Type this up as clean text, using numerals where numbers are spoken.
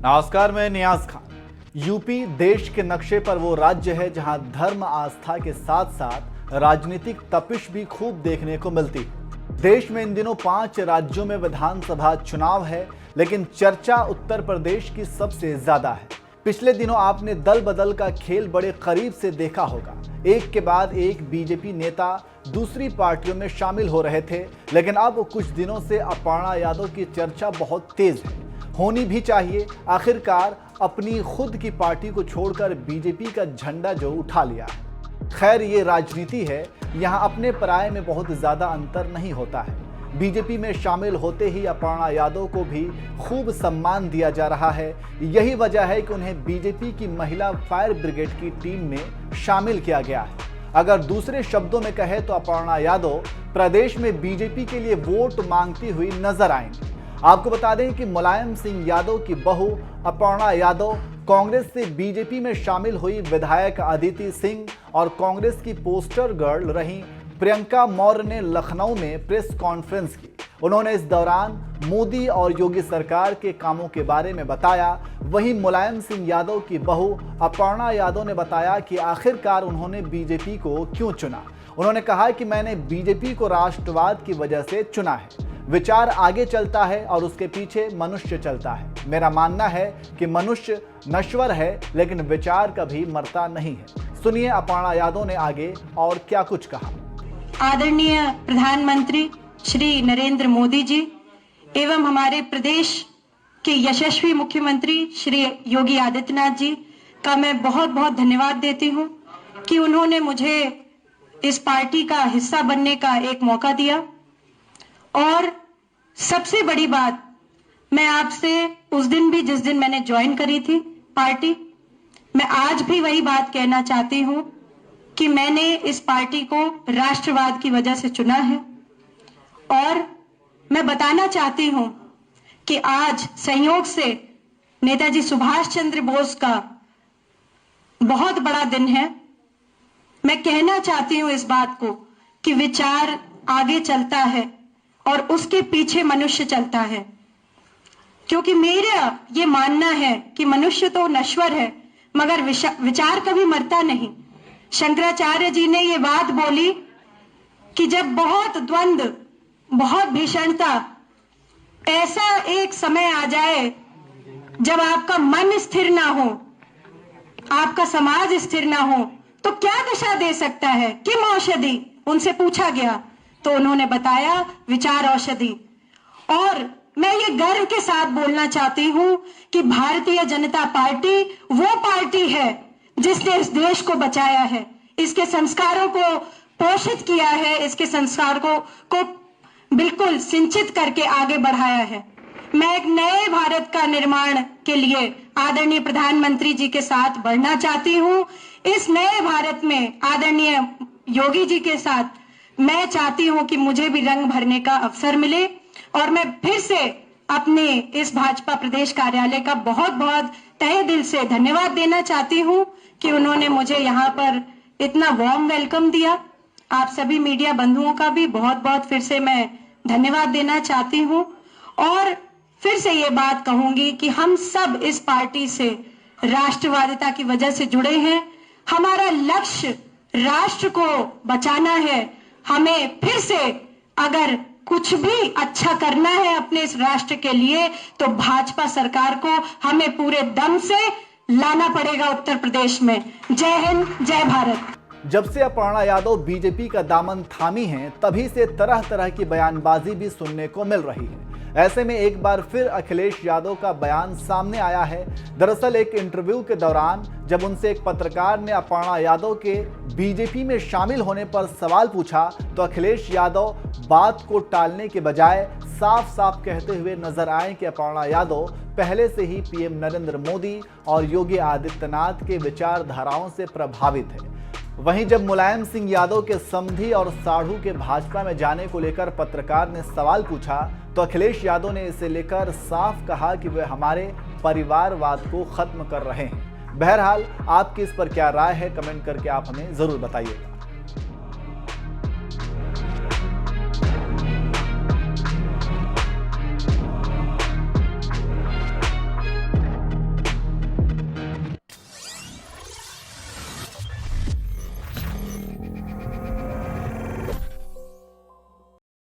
नमस्कार, मैं नियाज खान। यूपी देश के नक्शे पर वो राज्य है जहां धर्म आस्था के साथ साथ राजनीतिक तपिश भी खूब देखने को मिलती है। देश में इन दिनों 5 राज्यों में विधानसभा चुनाव है, लेकिन चर्चा उत्तर प्रदेश की सबसे ज्यादा है। पिछले दिनों आपने दल बदल का खेल बड़े करीब से देखा होगा। एक के बाद एक बीजेपी नेता दूसरी पार्टियों में शामिल हो रहे थे, लेकिन अब कुछ दिनों से अपर्णा यादव की चर्चा बहुत तेज है। होनी भी चाहिए, आखिरकार अपनी खुद की पार्टी को छोड़कर बीजेपी का झंडा जो उठा लिया है। खैर, ये राजनीति है, यहाँ अपने पराये में बहुत ज्यादा अंतर नहीं होता है। बीजेपी में शामिल होते ही अपर्णा यादव को भी खूब सम्मान दिया जा रहा है। यही वजह है कि उन्हें बीजेपी की महिला फायर ब्रिगेड की टीम में शामिल किया गया है। अगर दूसरे शब्दों में कहे तो अपर्णा यादव प्रदेश में बीजेपी के लिए वोट मांगती हुई नजर आएंगी। आपको बता दें कि मुलायम सिंह यादव की बहू अपर्णा यादव कांग्रेस से बीजेपी में शामिल हुई विधायक अदिति सिंह और कांग्रेस की पोस्टर गर्ल रही प्रियंका मौर्य ने लखनऊ में प्रेस कॉन्फ्रेंस की। उन्होंने इस दौरान मोदी और योगी सरकार के कामों के बारे में बताया। वहीं मुलायम सिंह यादव की बहू अपर्णा यादव ने बताया कि आखिरकार उन्होंने बीजेपी को क्यों चुना। उन्होंने कहा कि मैंने बीजेपी को राष्ट्रवाद की वजह से चुना है। विचार आगे चलता है और उसके पीछे मनुष्य चलता है। मेरा मानना है कि मनुष्य नश्वर है, लेकिन विचार कभी मरता नहीं है। सुनिए अपर्णा यादव ने आगे और क्या कुछ कहा। आदरणीय प्रधानमंत्री श्री नरेंद्र मोदी जी एवं हमारे प्रदेश के यशस्वी मुख्यमंत्री श्री योगी आदित्यनाथ जी का मैं बहुत बहुत धन्यवाद देती हूं कि उन्होंने मुझे इस पार्टी का हिस्सा बनने का एक मौका दिया। और सबसे बड़ी बात, मैं आपसे उस दिन भी जिस दिन मैंने ज्वाइन करी थी पार्टी, मैं आज भी वही बात कहना चाहती हूं कि मैंने इस पार्टी को राष्ट्रवाद की वजह से चुना है। और मैं बताना चाहती हूं कि आज संयोग से नेताजी सुभाष चंद्र बोस का बहुत बड़ा दिन है। मैं कहना चाहती हूं इस बात को कि विचार आगे चलता है और उसके पीछे मनुष्य चलता है, क्योंकि मेरा ये मानना है कि मनुष्य तो नश्वर है मगर विचार कभी मरता नहीं। शंकराचार्य जी ने ये बात बोली कि जब बहुत द्वंद्व, बहुत भीषणता, ऐसा एक समय आ जाए जब आपका मन स्थिर ना हो, आपका समाज स्थिर ना हो, तो क्या दशा दे सकता है? किम औषधि? उनसे पूछा गया तो उन्होंने बताया विचार औषधि। और मैं ये गर्व के साथ बोलना चाहती हूं कि भारतीय जनता पार्टी वो पार्टी है जिसने इस देश को बचाया है, इसके संस्कारों को पोषित किया है, इसके संस्कार को बिल्कुल सिंचित करके आगे बढ़ाया है। मैं एक नए भारत का निर्माण के लिए आदरणीय प्रधानमंत्री जी के साथ बढ़ना चाहती हूं। इस नए भारत में आदरणीय योगी जी के साथ मैं चाहती हूं कि मुझे भी रंग भरने का अवसर मिले। और मैं फिर से अपने इस भाजपा प्रदेश कार्यालय का बहुत बहुत तहे दिल से धन्यवाद देना चाहती हूं कि उन्होंने मुझे यहाँ पर इतना वार्म वेलकम दिया। आप सभी मीडिया बंधुओं का भी बहुत बहुत फिर से मैं धन्यवाद देना चाहती हूं। और फिर से ये बात कहूंगी कि हम सब इस पार्टी से राष्ट्रवादिता की वजह से जुड़े हैं। हमारा लक्ष्य राष्ट्र को बचाना है। हमें फिर से अगर कुछ भी अच्छा करना है अपने इस राष्ट्र के लिए, तो भाजपा सरकार को हमें पूरे दम से लाना पड़ेगा उत्तर प्रदेश में। जय हिंद, जय भारत। जब से अपर्णा यादव बीजेपी का दामन थामी हैं, तभी से तरह तरह की बयानबाजी भी सुनने को मिल रही है। ऐसे में एक बार फिर अखिलेश यादव का बयान सामने आया है। दरअसल एक इंटरव्यू के दौरान जब उनसे एक पत्रकार ने अपर्णा यादव के बीजेपी में शामिल होने पर सवाल पूछा, तो अखिलेश यादव बात को टालने के बजाय साफ साफ कहते हुए नजर आए कि अपर्णा यादव पहले से ही पीएम नरेंद्र मोदी और योगी आदित्यनाथ के विचारधाराओं से प्रभावित है। वहीं जब मुलायम सिंह यादव के समधी और साढ़ू के भाजपा में जाने को लेकर पत्रकार ने सवाल पूछा, तो अखिलेश यादव ने इसे लेकर साफ कहा कि वे हमारे परिवारवाद को खत्म कर रहे हैं। बहरहाल आपकी इस पर क्या राय है, कमेंट करके आप हमें जरूर बताइएगा।